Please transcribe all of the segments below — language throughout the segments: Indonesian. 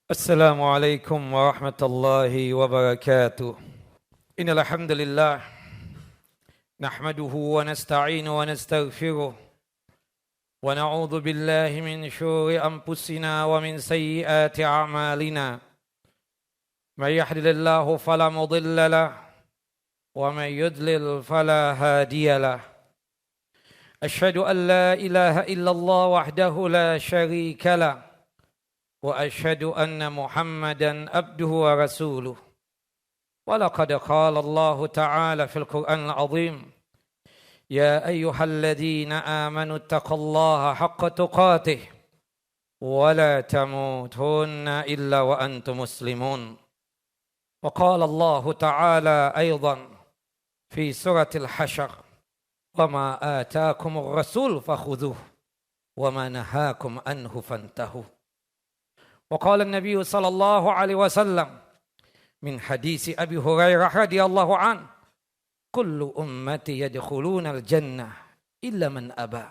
السلام عليكم ورحمة الله وبركاته. إن الحمد لله نحمده ونستعينه ونستغفره ونعوذ بالله من شرور أنفسنا ومن سيئات أعمالنا. من يهد الله فلا مضل له ومن يضلل فلا هادي له. أشهد أن لا إله إلا الله وحده لا شريك له وأشهد أن محمدا عبده ورسوله. ولقد قال الله تعالى في القرآن العظيم: يا أيها الذين آمنوا اتقوا الله حق تقاته ولا تموتن إلا وأنتم مسلمون. وقال الله تعالى أيضا في سورة الحشر: وما آتاكم الرسول فخذوه وما نهاكم عنه فانتهوا. وقال النبي صلى الله عليه وسلم من حديث أبي هريرة رضي الله عنه: كل أمتي يدخلون الجنة إلا من أبى.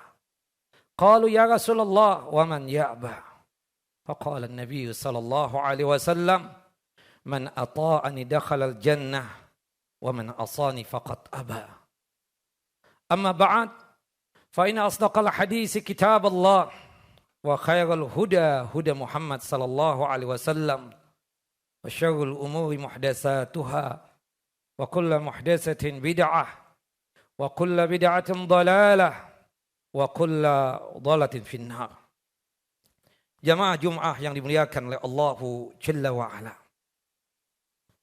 قالوا يا رسول الله ومن يأبى؟ فقال النبي صلى الله عليه وسلم: من أطاعني دخل الجنة ومن عصاني فقد أبى. أما بعد فإن أصدق الحديث كتاب الله وخير الهدى هدى محمد صلى الله عليه وسلم وشر الأمور محدثاتها وكل محدثة بدعة وكل بدعة ضلالة وكل ضلالة في النار. Jamaah Jum'ah yang dimuliakan oleh Allah Jalla wa'ala.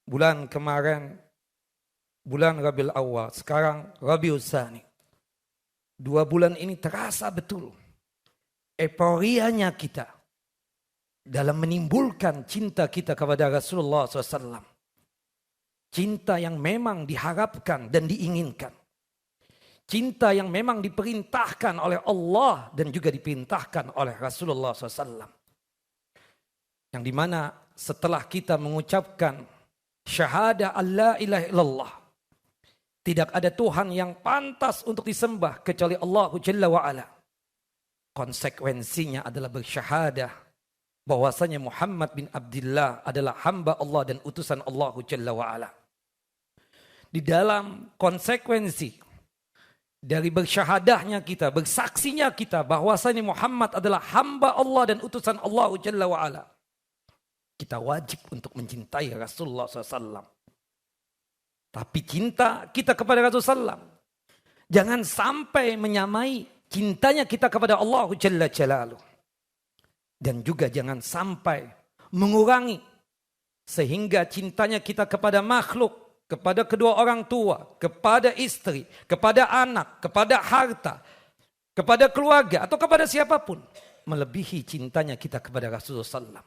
Bulan kemarin bulan Rabiul Awal, sekarang Rabiul Tsani. 2 bulan ini terasa betul euforianya kita dalam menimbulkan cinta kita kepada Rasulullah SAW. Cinta yang memang diharapkan dan diinginkan. Cinta yang memang diperintahkan oleh Allah dan juga diperintahkan oleh Rasulullah SAW. Yang dimana setelah kita mengucapkan syahadah Allah ilaha illallah, tidak ada Tuhan yang pantas untuk disembah kecuali Allah Jalla wa'ala. Konsekuensinya adalah bersyahadah bahwasanya Muhammad bin Abdullah adalah hamba Allah dan utusan Allah Jalla wa'ala. Di dalam konsekuensi dari bersyahadahnya kita, bersaksinya kita bahwasanya Muhammad adalah hamba Allah dan utusan Allah Jalla wa'ala, kita wajib untuk mencintai Rasulullah SAW. Tapi cinta kita kepada Rasulullah SAW jangan sampai menyamai cintanya kita kepada Allah Jalla Jalaluh. Dan juga jangan sampai mengurangi sehingga cintanya kita kepada makhluk, kepada kedua orang tua, kepada istri, kepada anak, kepada harta, kepada keluarga atau kepada siapapun melebihi cintanya kita kepada Rasulullah SAW.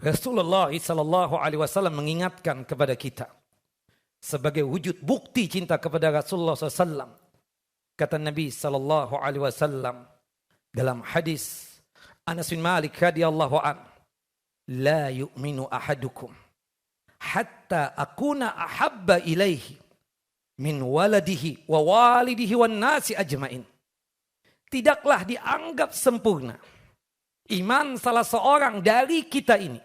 Rasulullah SAW mengingatkan kepada kita sebagai wujud bukti cinta kepada Rasulullah SAW. Kata Nabi SAW dalam hadis Anas bin Malik radhiyallahu an, la yu'minu ahadukum hatta akuna ahabba ilaihi min waladihi wa walidihi wan nasi ajmain. Tidaklah dianggap sempurna iman salah seorang dari kita ini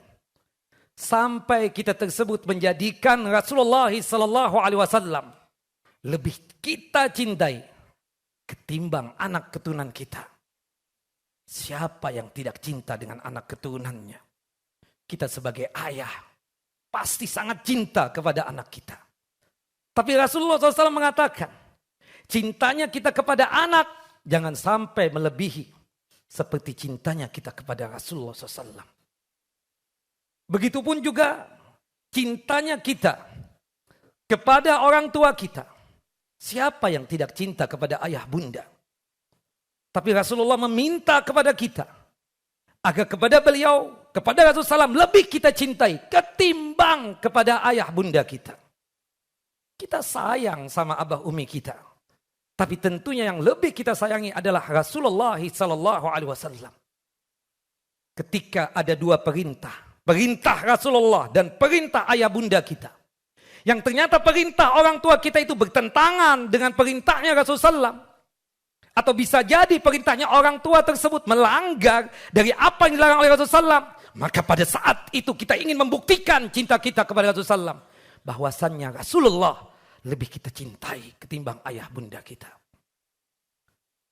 sampai kita tersebut menjadikan Rasulullah SAW lebih kita cintai ketimbang anak keturunan kita. Siapa yang tidak cinta dengan anak keturunannya? Kita sebagai ayah pasti sangat cinta kepada anak kita. Tapi Rasulullah SAW mengatakan, cintanya kita kepada anak jangan sampai melebihi seperti cintanya kita kepada Rasulullah SAW. Begitupun juga cintanya kita kepada orang tua kita. Siapa yang tidak cinta kepada ayah bunda? Tapi Rasulullah meminta kepada kita agar kepada beliau, kepada Rasulullah SAW lebih kita cintai ketimbang kepada ayah bunda kita. Kita sayang sama abah umi kita. Tapi tentunya yang lebih kita sayangi adalah Rasulullah SAW. Ketika ada 2 perintah. Perintah Rasulullah dan perintah ayah bunda kita. Yang ternyata perintah orang tua kita itu bertentangan dengan perintahnya Rasulullah SAW. Atau bisa jadi perintahnya orang tua tersebut melanggar dari apa yang dilarang oleh Rasulullah SAW. Maka pada saat itu kita ingin membuktikan cinta kita kepada Rasulullah SAW. Bahwasannya Rasulullah lebih kita cintai ketimbang ayah bunda kita.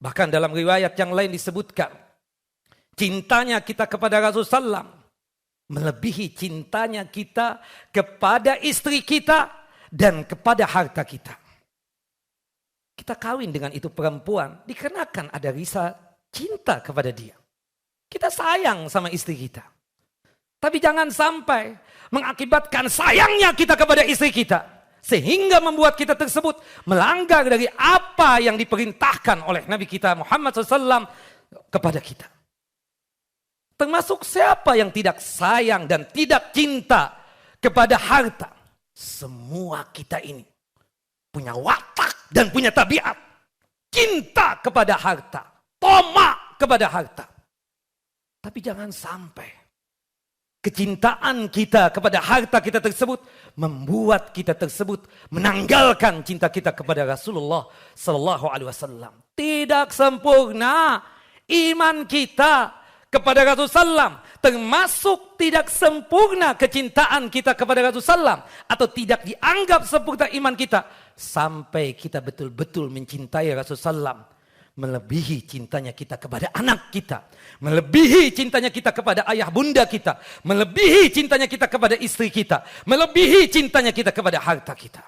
Bahkan dalam riwayat yang lain disebutkan, cintanya kita kepada Rasulullah SAW melebihi cintanya kita kepada istri kita dan kepada harta kita. Kita kawin dengan itu perempuan dikarenakan ada rasa cinta kepada dia. Kita sayang sama istri kita. Tapi jangan sampai mengakibatkan sayangnya kita kepada istri kita, sehingga membuat kita tersebut melanggar dari apa yang diperintahkan oleh Nabi kita Muhammad SAW kepada kita. Termasuk siapa yang tidak sayang dan tidak cinta kepada harta. Semua kita ini punya watak dan punya tabiat. Cinta kepada harta. Tomak kepada harta. Tapi jangan sampai kecintaan kita kepada harta kita tersebut membuat kita tersebut menanggalkan cinta kita kepada Rasulullah Sallallahu Alaihi Wasallam. Tidak sempurna iman kita kepada Rasulullah, termasuk tidak sempurna kecintaan kita kepada Rasulullah, atau tidak dianggap sempurna iman kita sampai kita betul-betul mencintai Rasulullah melebihi cintanya kita kepada anak kita, melebihi cintanya kita kepada ayah bunda kita, melebihi cintanya kita kepada istri kita, melebihi cintanya kita kepada harta kita,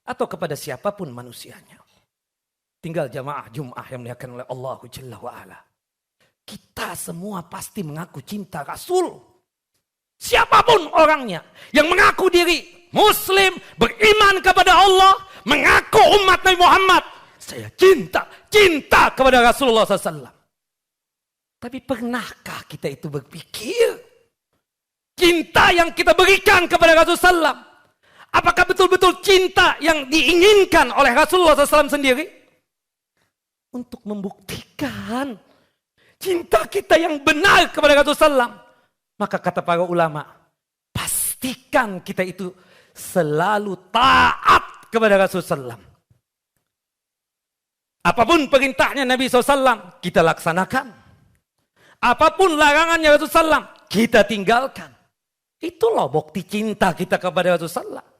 atau kepada siapapun manusianya. Tinggal jamaah Jum'ah yang dimuliakan oleh Allah Jalla wa'ala. Kita semua pasti mengaku cinta Rasul. Siapapun orangnya yang mengaku diri Muslim, beriman kepada Allah, mengaku umat Nabi Muhammad, saya cinta kepada Rasulullah SAW. Tapi pernahkah kita itu berpikir cinta yang kita berikan kepada Rasulullah SAW, apakah betul-betul cinta yang diinginkan oleh Rasulullah SAW sendiri? Untuk membuktikan cinta kita yang benar kepada Rasulullah SAW, maka kata para ulama, pastikan kita itu selalu taat kepada Rasulullah SAW. Apapun perintahnya Nabi SAW, kita laksanakan. Apapun larangannya Rasulullah SAW, kita tinggalkan. Itulah bukti cinta kita kepada Rasulullah SAW.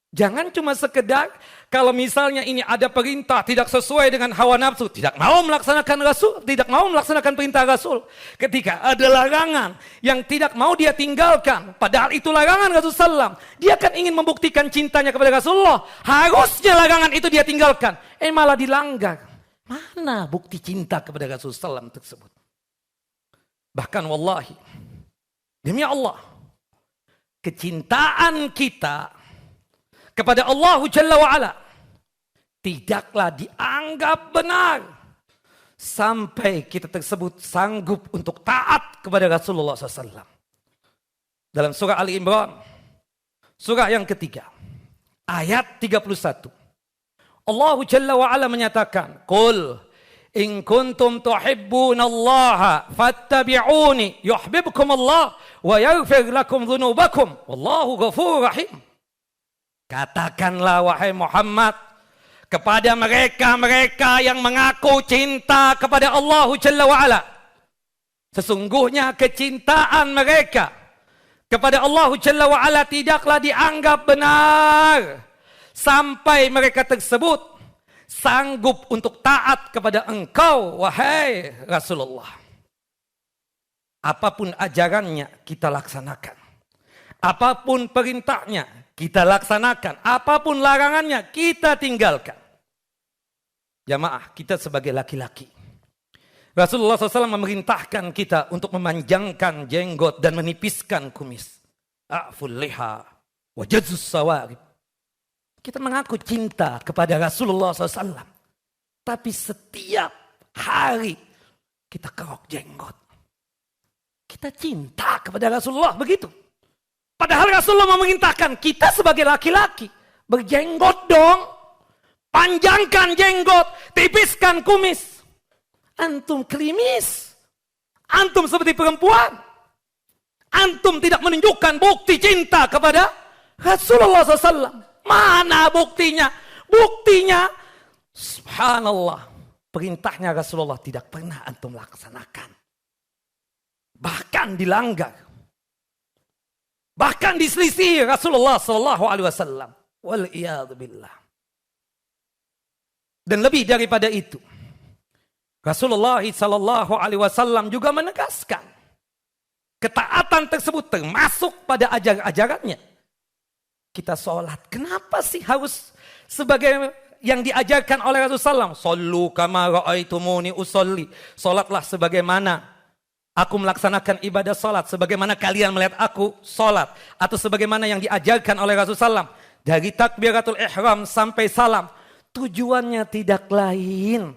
Jangan cuma sekedar kalau misalnya ini ada perintah tidak sesuai dengan hawa nafsu, tidak mau melaksanakan Rasul, tidak mau melaksanakan perintah Rasul. Ketika ada larangan yang tidak mau dia tinggalkan, padahal itu larangan Rasulullah SAW, dia kan ingin membuktikan cintanya kepada Rasulullah. Harusnya larangan itu dia tinggalkan, malah dilanggar. Mana bukti cinta kepada Rasulullah SAW tersebut? Bahkan wallahi, demi Allah, kecintaan kita kepada Allah Jalla wa'ala tidaklah dianggap benar sampai kita tersebut sanggup untuk taat kepada Rasulullah SAW. Dalam surah Ali Imran, surah yang ketiga, ayat 31. Allah Jalla wa'ala menyatakan, Qul in kuntum tuhibbunallaha fattabi'uni yuhibbukum Allah wa yaghfir lakum dhunubakum wallahu ghafurur rahim. Katakanlah wahai Muhammad kepada mereka-mereka yang mengaku cinta kepada Allah Jalla wa'ala. Sesungguhnya kecintaan mereka kepada Allah Jalla wa'ala tidaklah dianggap benar sampai mereka tersebut sanggup untuk taat kepada engkau wahai Rasulullah. Apapun ajarannya kita laksanakan. Apapun perintahnya kita laksanakan, apapun larangannya kita tinggalkan. Jamaah, kita sebagai laki-laki, Rasulullah SAW memerintahkan kita untuk memanjangkan jenggot dan menipiskan kumis. A'ful liha wa jazzus sawarib. Kita mengaku cinta kepada Rasulullah SAW, tapi setiap hari kita kerok jenggot. Kita cinta kepada Rasulullah begitu. Padahal Rasulullah memerintahkan kita sebagai laki-laki berjenggot dong. Panjangkan jenggot, tipiskan kumis. Antum klimis. Antum seperti perempuan. Antum tidak menunjukkan bukti cinta kepada Rasulullah SAW. Mana buktinya? Buktinya, subhanallah, perintahnya Rasulullah tidak pernah antum laksanakan. Bahkan dilanggar. Bahkan diselisih Rasulullah sallallahu alaihi wasallam. Wal iyad billah. Dan lebih daripada itu, Rasulullah sallallahu alaihi wasallam juga menegaskan ketaatan tersebut termasuk pada ajaran-ajarannya. Kita sholat, kenapa sih harus sebagai yang diajarkan oleh Rasulullah SAW? Sallu kama ra'aitumuni usolli. Sholatlah sebagaimana aku melaksanakan ibadah sholat. Sebagaimana kalian melihat aku sholat. Atau sebagaimana yang diajarkan oleh Rasulullah SAW. Dari takbiratul ihram sampai salam. Tujuannya tidak lain.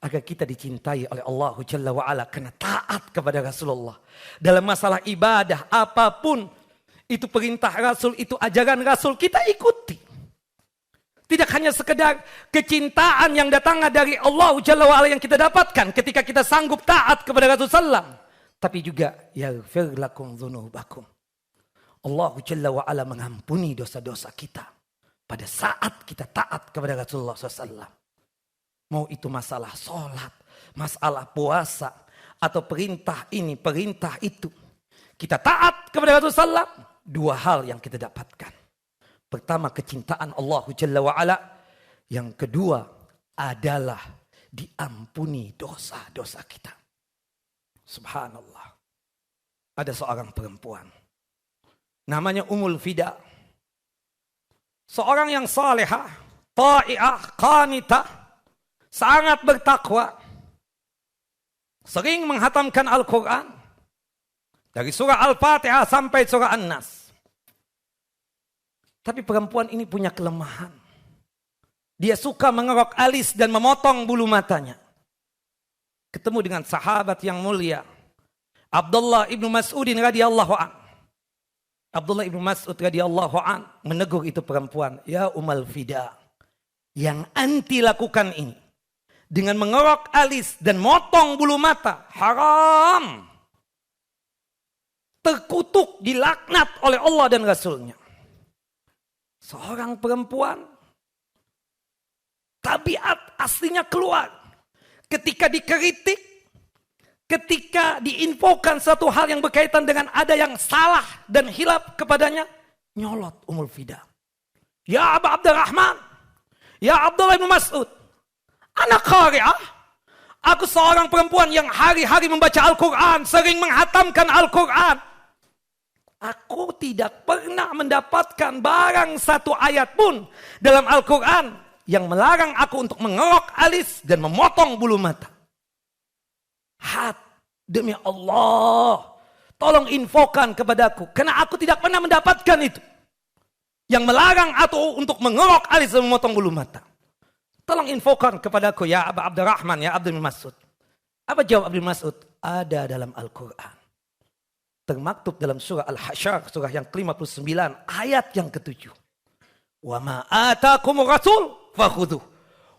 Agar kita dicintai oleh Allah Jalla wa'ala. Karena taat kepada Rasulullah. Dalam masalah ibadah apapun. Itu perintah Rasul, itu ajaran Rasul, kita ikuti. Tidak hanya sekedar kecintaan yang datang dari Allah Jalla wa'ala yang kita dapatkan ketika kita sanggup taat kepada Rasulullah. Tapi juga, yaghfir lakum dzunubakum. Allah Jalla wa'ala mengampuni dosa-dosa kita. Pada saat kita taat kepada Rasulullah SAW. Mau itu masalah sholat, masalah puasa, atau perintah ini, perintah itu. Kita taat kepada Rasulullah SAW. Dua hal yang kita dapatkan. Pertama, kecintaan Allah Jalla wa'ala. Yang kedua adalah diampuni dosa-dosa kita. Subhanallah. Ada seorang perempuan. Namanya Ummul Fida. Seorang yang salihah, ta'i'ah, qanitah. Sangat bertakwa. Sering menghatamkan Al-Quran. Dari surah Al-Fatihah sampai surah An-Nas. Tapi perempuan ini punya kelemahan. Dia suka mengerok alis dan memotong bulu matanya. Ketemu dengan sahabat yang mulia. Abdullah ibnu Mas'udin radhiyallahu an. Abdullah ibnu Mas'ud radhiyallahu an menegur itu perempuan. Ya Ummul Fida. Yang anti lakukan ini. Dengan mengerok alis dan motong bulu mata. Haram. Terkutuk, dilaknat oleh Allah dan Rasulnya. Seorang perempuan, tabiat aslinya keluar. Ketika dikritik, ketika diinfokan satu hal yang berkaitan dengan ada yang salah dan hilaf kepadanya, nyolot Ummul Fida. Ya Aba Abdurrahman, ya Abdullah bin Mas'ud, anak qari'ah, aku seorang perempuan yang hari-hari membaca Al-Quran, sering menghatamkan Al-Quran. Aku tidak pernah mendapatkan barang satu ayat pun dalam Al-Quran yang melarang aku untuk mengerok alis dan memotong bulu mata. Demi Allah, tolong infokan kepadaku, karena aku tidak pernah mendapatkan itu. Yang melarang aku untuk mengerok alis dan memotong bulu mata. Tolong infokan kepadaku ya Aba Abdurrahman, ya Abdul Mas'ud. Apa jawab Abdul Mas'ud? Ada dalam Al-Quran. Termaktub dalam surah Al-Hasyr, surah yang ke-59, ayat yang ke-7. Wa ma atakumur rasul fakhudhuh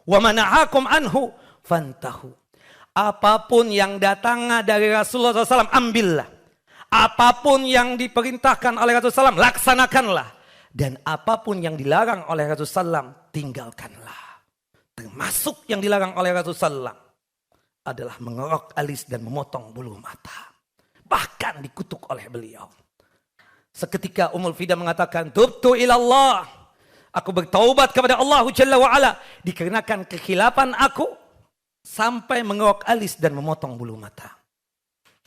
wa ma nahakum anhu fantahu. Apapun yang datang dari Rasulullah SAW, ambillah. Apapun yang diperintahkan oleh Rasulullah SAW, laksanakanlah. Dan apapun yang dilarang oleh Rasulullah SAW, tinggalkanlah. Termasuk yang dilarang oleh Rasulullah SAW adalah mengerok alis dan memotong bulu mata. Bahkan dikutuk oleh beliau. Seketika Ummul Fida mengatakan, tubtu ilallah. Aku bertaubat kepada Allah Jalla wa'ala. Dikarenakan kekhilafan aku sampai mengerok alis dan memotong bulu mata.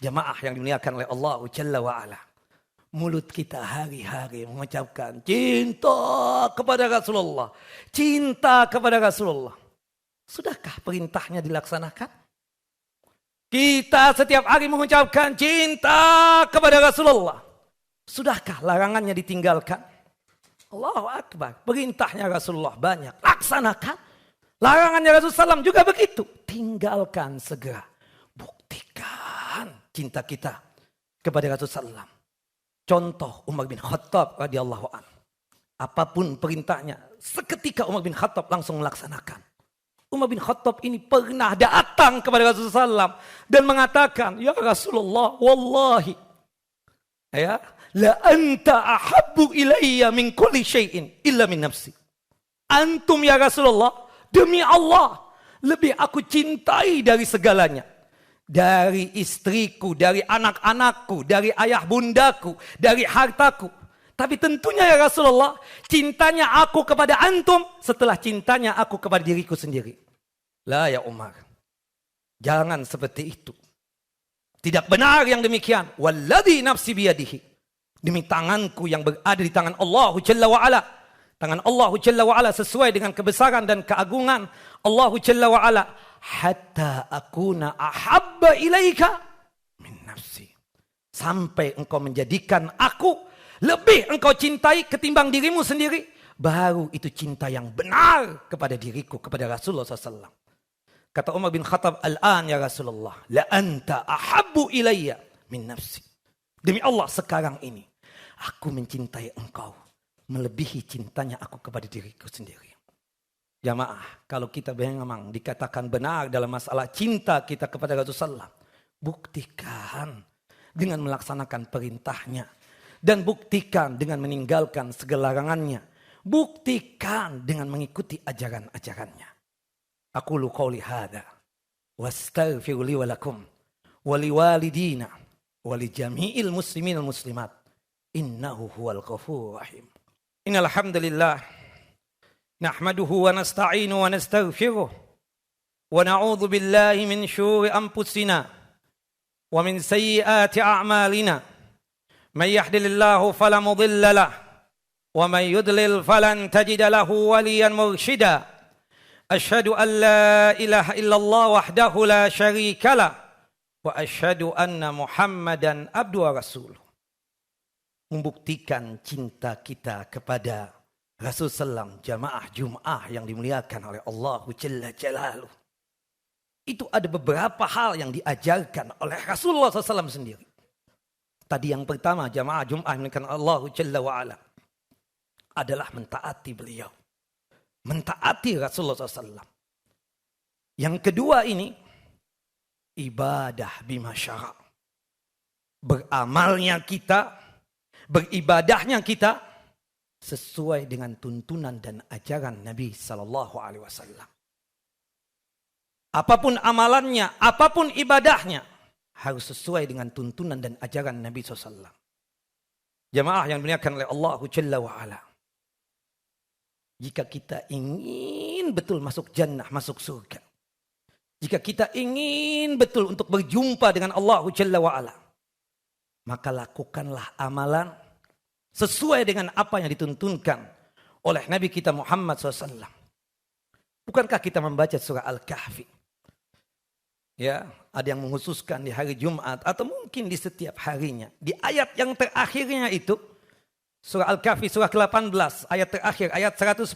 Jamaah yang dimuliakan oleh Allah Jalla wa'ala. Mulut kita hari-hari mengucapkan cinta kepada Rasulullah. Cinta kepada Rasulullah. Sudahkah perintahnya dilaksanakan? Kita setiap hari mengucapkan cinta kepada Rasulullah. Sudahkah larangannya ditinggalkan? Allahu Akbar. Perintahnya Rasulullah banyak. Laksanakan. Larangannya Rasulullah SAW juga begitu. Tinggalkan segera. Buktikan cinta kita kepada Rasulullah SAW. Contoh Umar bin Khattab radhiyallahu anhu. Apapun perintahnya, seketika Umar bin Khattab langsung melaksanakan. Umar bin Khattab ini pernah datang kepada Rasulullah SAW dan mengatakan, ya Rasulullah, wallahi, ya, la anta ahabbu ilayya min kulli syai'in illa min nafsi. Antum ya Rasulullah, demi Allah, lebih aku cintai dari segalanya. Dari istriku, dari anak-anakku, dari ayah bundaku, dari hartaku. Tapi tentunya ya Rasulullah, cintanya aku kepada antum setelah cintanya aku kepada diriku sendiri. La ya Umar, jangan seperti itu. Tidak benar yang demikian. Walladzi nafsi biyadihi. Demi tanganku yang berada di tangan Allah Jalla wa'ala. Tangan Allah Jalla wa'ala sesuai dengan kebesaran dan keagungan Allah Jalla wa'ala. Hatta akuna ahabba ilaika min nafsi. Sampai engkau menjadikan aku lebih engkau cintai ketimbang dirimu sendiri. Baru itu cinta yang benar kepada diriku, kepada Rasulullah SAW. Kata Umar bin Khattab, al-an ya Rasulullah, la anta ahabbu ilayya min nafsi. Demi Allah sekarang ini, aku mencintai engkau melebihi cintanya aku kepada diriku sendiri. Jamaah, kalau kita memang dikatakan benar dalam masalah cinta kita kepada Rasulullah, buktikan dengan melaksanakan perintahnya. Dan buktikan dengan meninggalkan segala larangannya. Buktikan dengan mengikuti ajaran-ajarannya. Aqulu qawli hadha wastaghfiru li wa lakum wa liwalidina wa li jami'il muslimin wal muslimat innahu huwal ghafurur rahim. Innal hamdalillah nahmaduhu wa nasta'inu wa nastaghfiruh wa na'udzu billahi min syururi anfusina wa min sayyiati a'malina may yahdihillahu fala mudilla lahu wa may yudlil falan tajida lahu waliyan mursyida. Asyhadu an la ilaha illallah wahdahu la syarika lah wa asyhadu anna Muhammadan abduhu wa rasuluh. Membuktikan cinta kita kepada Rasulullah SAW, jamaah Jum'ah yang dimuliakan oleh Allah Jalla Jalaluh. Itu ada beberapa hal yang diajarkan oleh Rasulullah SAW sendiri. Tadi yang pertama, jamaah Jum'ah yang dimuliakan Allah Jalla wa'ala adalah mentaati beliau. Mentaati Rasulullah SAW. Yang kedua ini, ibadah bima syara'. Beramalnya kita, beribadahnya kita, sesuai dengan tuntunan dan ajaran Nabi SAW. Apapun amalannya, apapun ibadahnya, harus sesuai dengan tuntunan dan ajaran Nabi SAW. Jamaah yang dimuliakan oleh Allah Jalla wa'ala. Jika kita ingin betul masuk jannah, masuk surga. Jika kita ingin betul untuk berjumpa dengan Allah Jalla wa'ala. Maka lakukanlah amalan sesuai dengan apa yang dituntunkan oleh Nabi kita Muhammad SAW. Bukankah kita membaca surah Al-Kahfi? Ya, ada yang menghususkan di hari Jumat atau mungkin di setiap harinya. Di ayat yang terakhirnya itu, surah Al-Kahfi surah ke-18 ayat terakhir ayat 110.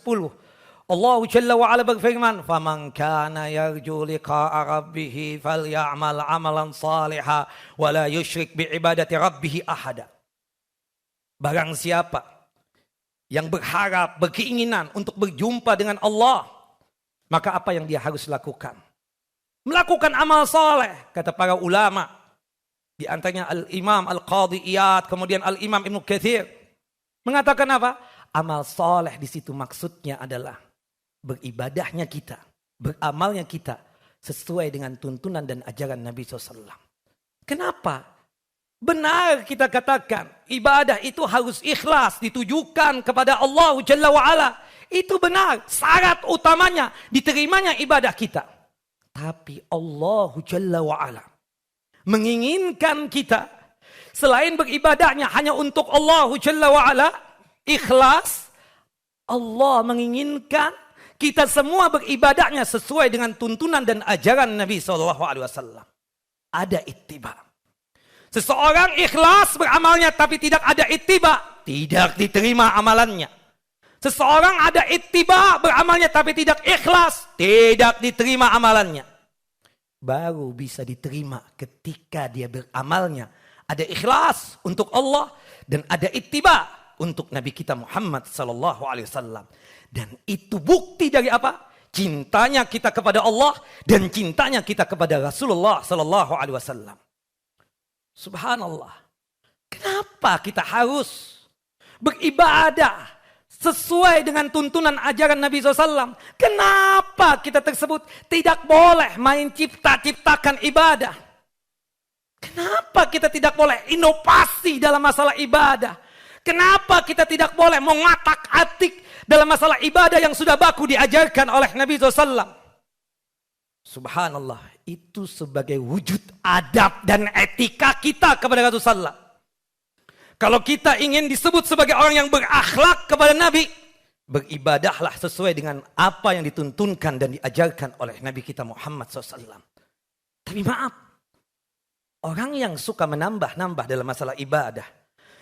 Allah Jalla wa Ala berfirman, "Faman kana yarju liqa'a rabbih falyamal 'amalan shalihan wa la yusyrik bi ibadati rabbih ahada." Barang siapa yang berharap, berkeinginan untuk berjumpa dengan Allah, maka apa yang dia harus lakukan? Melakukan amal saleh, kata para ulama. Di antaranya Al-Imam Al-Qadhi Iyad, kemudian Al-Imam Ibnu Katsir. Mengatakan apa? Amal soleh di situ maksudnya adalah beribadahnya kita, beramalnya kita sesuai dengan tuntunan dan ajaran Nabi SAW. Kenapa? Benar kita katakan ibadah itu harus ikhlas, ditujukan kepada Allah Jalla wa'ala. Itu benar, syarat utamanya diterimanya ibadah kita. Tapi Allah Jalla wa'ala menginginkan kita selain beribadahnya hanya untuk Allah Jalla wa'ala, ikhlas, Allah menginginkan kita semua beribadahnya sesuai dengan tuntunan dan ajaran Nabi SAW. Ada ittiba. Seseorang ikhlas beramalnya tapi tidak ada ittiba, tidak diterima amalannya. Seseorang ada ittiba beramalnya tapi tidak ikhlas, tidak diterima amalannya. Baru bisa diterima ketika dia beramalnya ada ikhlas untuk Allah dan ada ittiba untuk Nabi kita Muhammad sallallahu alaihi wasallam. Dan itu bukti dari apa? Cintanya kita kepada Allah dan cintanya kita kepada Rasulullah sallallahu alaihi wasallam. Subhanallah. Kenapa kita harus beribadah sesuai dengan tuntunan ajaran Nabi SAW? Kenapa Kenapa kita tersebut tidak boleh main cipta-ciptakan ibadah? Kenapa kita tidak boleh inovasi dalam masalah ibadah? Kenapa kita tidak boleh mengatak-atik dalam masalah ibadah yang sudah baku diajarkan oleh Nabi SAW? Subhanallah, itu sebagai wujud adab dan etika kita kepada Rasulullah. Kalau kita ingin disebut sebagai orang yang berakhlak kepada Nabi, beribadahlah sesuai dengan apa yang dituntunkan dan diajarkan oleh Nabi kita Muhammad SAW. Tapi maaf, orang yang suka menambah-nambah dalam masalah ibadah,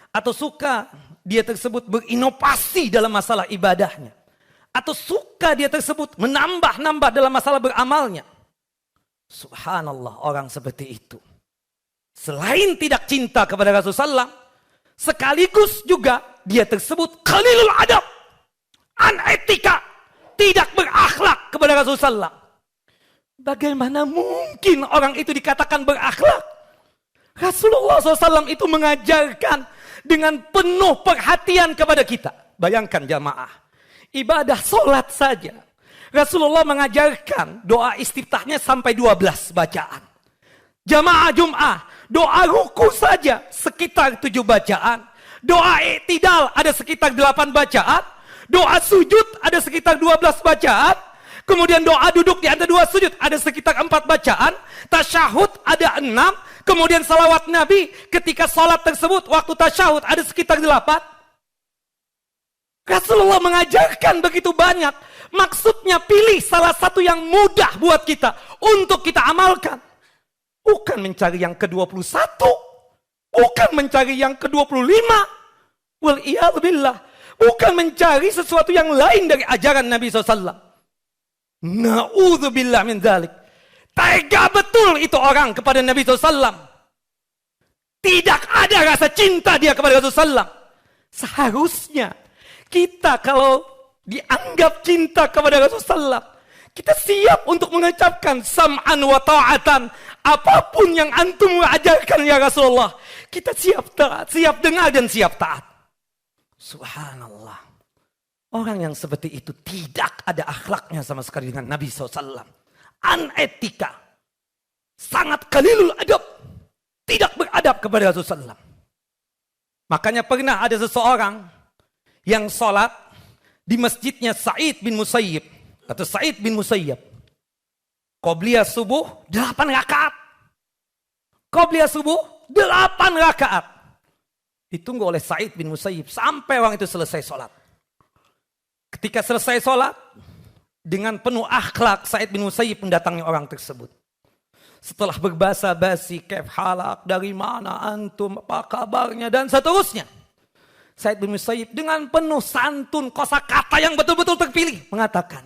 atau suka dia tersebut berinovasi dalam masalah ibadahnya, atau suka dia tersebut menambah-nambah dalam masalah beramalnya, subhanallah, orang seperti itu selain tidak cinta kepada Rasulullah, sekaligus juga dia tersebut qalilul adab, anetika, tidak berakhlak kepada Rasulullah. Bagaimana mungkin orang itu dikatakan berakhlak? Rasulullah SAW itu mengajarkan dengan penuh perhatian kepada kita. Bayangkan jamaah, ibadah solat saja Rasulullah mengajarkan doa istiftahnya sampai 12 bacaan. Jamaah Jum'ah, doa ruku saja sekitar 7 bacaan. Doa i'tidal ada sekitar 8 bacaan. Doa sujud ada sekitar 12 bacaan. Kemudian doa duduk di antara 2 sujud ada sekitar 4 bacaan. Tasyahud ada 6. Kemudian salawat Nabi ketika salat tersebut waktu tasyahud ada sekitar 8. Rasulullah mengajarkan begitu banyak. Maksudnya pilih salah satu yang mudah buat kita untuk kita amalkan. Bukan mencari yang ke-21. Bukan mencari yang ke-25. Wal'iyadzubillah. Bukan mencari sesuatu yang lain dari ajaran Nabi SAW. Na'udzubillah min dzalik. Tega betul itu orang kepada Nabi SAW. Tidak ada rasa cinta dia kepada Rasulullah. Seharusnya kita kalau dianggap cinta kepada Rasulullah, kita siap untuk mengucapkan sam'an wa ta'atan. Apapun yang antum ajarkan ya Rasulullah, kita siap taat, siap dengar dan siap taat. Subhanallah. Orang yang seperti itu tidak ada akhlaknya sama sekali dengan Nabi SAW. Anetika. Sangat qalilul adab. Tidak beradab kepada Rasulullah. Makanya pernah ada seseorang yang sholat di masjidnya Sa'id bin Musayyib. Atau Sa'id bin Musayyib. Qobliyah subuh 8 rakaat. Qobliyah subuh 8 rakaat. Ditunggu oleh Sa'id bin Musayyib sampai orang itu selesai sholat. Ketika selesai sholat, dengan penuh akhlak Sa'id bin Musayyib mendatangi orang tersebut. Setelah berbahasa basi, kaif halak, dari mana antum, apa kabarnya, dan seterusnya. Sa'id bin Musayyib dengan penuh santun, kosakata yang betul-betul terpilih, mengatakan,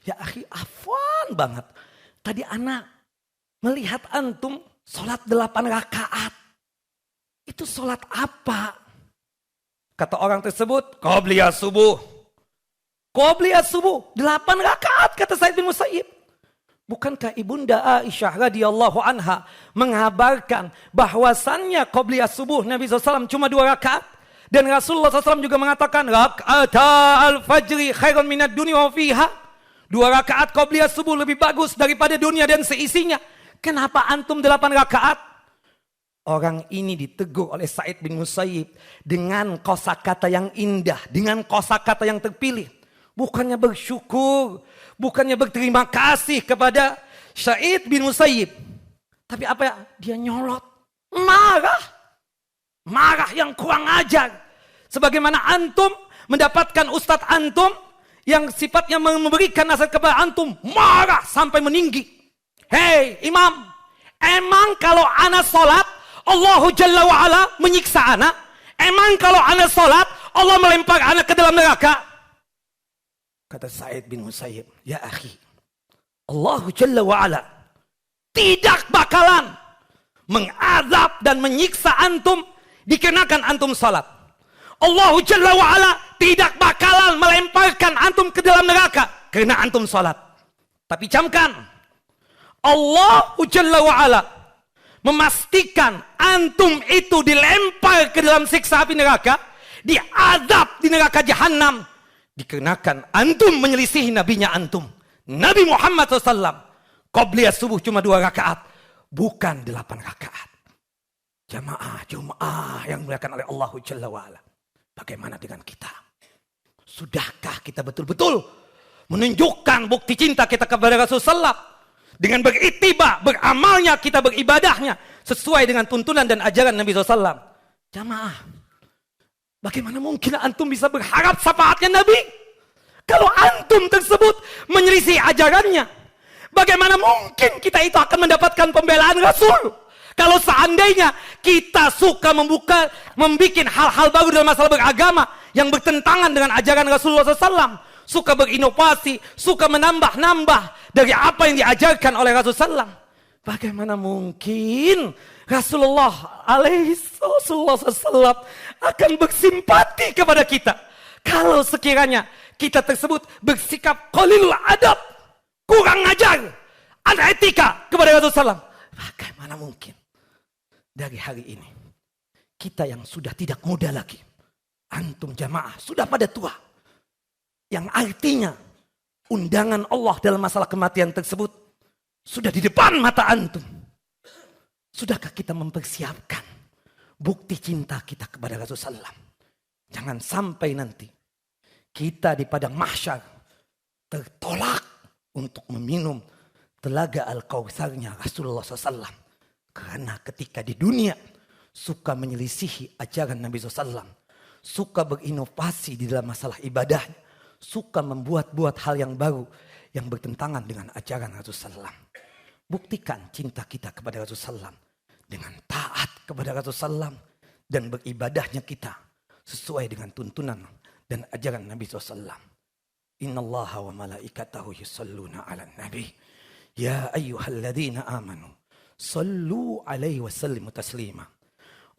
ya akhi, afwan banget. Tadi anak melihat antum sholat 8 rakaat. Itu sholat apa? Kata orang tersebut, qobliyah subuh. Qobliyah subuh 8 rakaat, kata Sa'id bin Musayyib. Bukankah ibunda Aisyah radhiyallahu anha mengabarkan bahwasannya qobliyah subuh Nabi SAW cuma 2 rakaat? Dan Rasulullah SAW juga mengatakan, raka'ata al-fajri khairun minad dunya wa fiha. 2 rakaat qobliyah subuh lebih bagus daripada dunia dan seisinya. Kenapa antum 8 rakaat? Orang ini ditegur oleh Sa'id bin Musayyib dengan kosakata yang indah, dengan kosakata yang terpilih. Bukannya bersyukur, bukannya berterima kasih kepada Sa'id bin Musayyib. Tapi apa ya? Dia nyolot, marah. Marah yang kurang ajar. Sebagaimana antum mendapatkan ustadz antum yang sifatnya memberikan nasihat kepada antum, marah sampai meninggi. Hei imam, emang kalau anak sholat, Allah Jalla wa'ala menyiksa anak? Emang kalau anak sholat, Allah melempar anak ke dalam neraka? Kata Sa'id bin Musayyib, ya akhi, Allah Jalla wa'ala tidak bakalan mengazab dan menyiksa antum dikenakan antum sholat. Allah Jalla wa'ala tidak bakalan melemparkan antum ke dalam neraka karena antum sholat. Tapi camkan, Allah Jalla wa'ala memastikan antum itu dilempar ke dalam siksa api neraka, diazab di neraka jahanam, dikarenakan antum menyelisihi nabinya antum. Nabi Muhammad SAW qobliyah subuh cuma 2 rakaat, bukan 8 rakaat. Jamaah Jumat yang dimuliakan oleh Allah Jalla wa'ala. Bagaimana dengan kita? Sudahkah kita betul-betul menunjukkan bukti cinta kita kepada Rasulullah dengan beritiba, beramalnya, kita beribadahnya sesuai dengan tuntunan dan ajaran Nabi SAW? Jamaah, bagaimana mungkin antum bisa berharap syafaatnya Nabi kalau antum tersebut menyelisih ajarannya? Bagaimana mungkin kita itu akan mendapatkan pembelaan Rasul kalau seandainya kita suka membuat hal-hal baru dalam masalah beragama yang bertentangan dengan ajaran Rasulullah SAW, suka berinovasi, suka menambah-nambah dari apa yang diajarkan oleh Rasulullah SAW. Bagaimana mungkin Rasulullah SAW akan bersimpati kepada kita kalau sekiranya kita tersebut bersikap qalilul adab, kurang ajar, ada etika kepada Rasulullah SAW? Bagaimana mungkin dari hari ini kita yang sudah tidak muda lagi, antum jamaah sudah pada tua, yang artinya undangan Allah dalam masalah kematian tersebut sudah di depan mata antum. Sudahkah kita mempersiapkan bukti cinta kita kepada Rasulullah SAW? Jangan sampai nanti kita di padang mahsyar tertolak untuk meminum telaga Al-Kautsarnya Rasulullah SAW. Karena ketika di dunia suka menyelisihi ajaran Nabi SAW, suka berinovasi di dalam masalah ibadahnya, suka membuat-buat hal yang baru yang bertentangan dengan ajaran Rasulullah SAW. Buktikan cinta kita kepada Rasulullah SAW dengan taat kepada Rasulullah SAW dan beribadahnya kita sesuai dengan tuntunan dan ajaran Nabi SAW. Innallaha wa malaikatahu yusalluna ala nabi. Ya ayyuhalladzina amanu sallu alaihi wa sallimu taslima.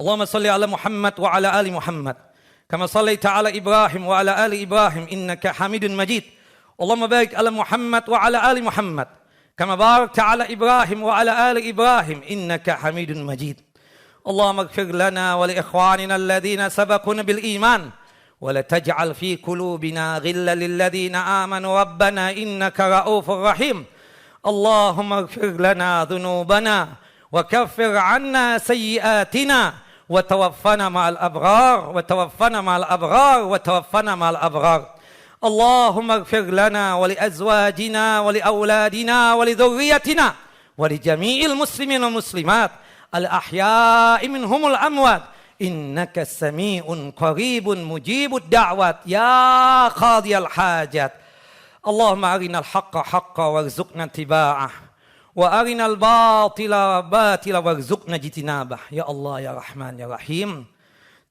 Allahumma salli ala Muhammad wa ala ali Muhammad kama sallaita ala Ibrahim wa ala ali Ibrahim innaka Hamidun Majid. Allahumma barik ala Muhammad wa ala ali Muhammad kama barakta ala Ibrahim wa ala ali Ibrahim innaka Hamidun Majid. Allahumma ighfir lana wa li ikhwanina alladhina sabaquna bil iman ولا تجعل في قلوبنا غلا للذين آمنوا ربنا إنك رؤوف رحيم. اللهم اغفر لنا ذنوبنا وكفر عنا سيئاتنا وتوفنا مع الأبرار. اللهم اغفر لنا ولأزواجنا ولأولادنا ولذريتنا ولجميع المسلمين والمسلمات الأحياء منهم الأموات إنك سميع قريب مجيب الدعوات يا قاضي الحاجات. اللهم أرنا الحق حقا وارزقنا اتباعه وأرنا الباطل باطلا وارزقنا اجتنابه. Ya Allah ya Rahman ya Rahim,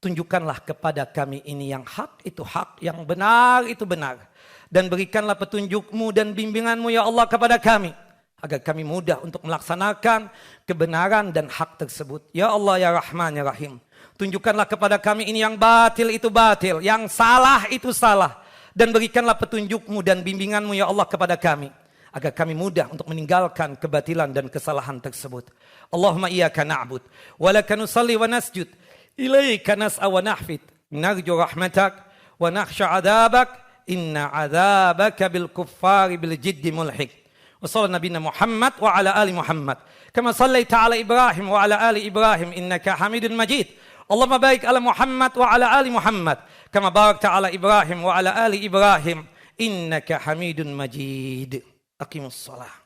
tunjukkanlah kepada kami ini yang hak itu hak, yang benar itu benar, dan berikanlah petunjuk-Mu dan bimbingan-Mu ya Allah kepada kami agar kami mudah untuk melaksanakan kebenaran dan hak tersebut. Ya Allah ya Rahman ya Rahim, tunjukkanlah kepada kami ini yang batil itu batil, yang salah itu salah, dan berikanlah petunjuk-Mu dan bimbingan-Mu ya Allah kepada kami agar kami mudah untuk meninggalkan kebatilan dan kesalahan tersebut. Allahumma iyyaka na'bud wa laka nusalli wa nasjud ilaika nas'a wa nahfid narju rahmatak wa nakhsha 'adzabak inna 'adzabaka bil kuffari bil jiddi mulhiq. Wa sallallahu nabiyana Muhammad wa ala ali Muhammad kama sallaita ala Ibrahim wa ala ali Ibrahim innaka Hamidun Majid. Allahumma barik ala Muhammad wa ala ali Muhammad kama barakta ala Ibrahim wa ala ali Ibrahim innaka Hamidun Majid. Aqimus shalah.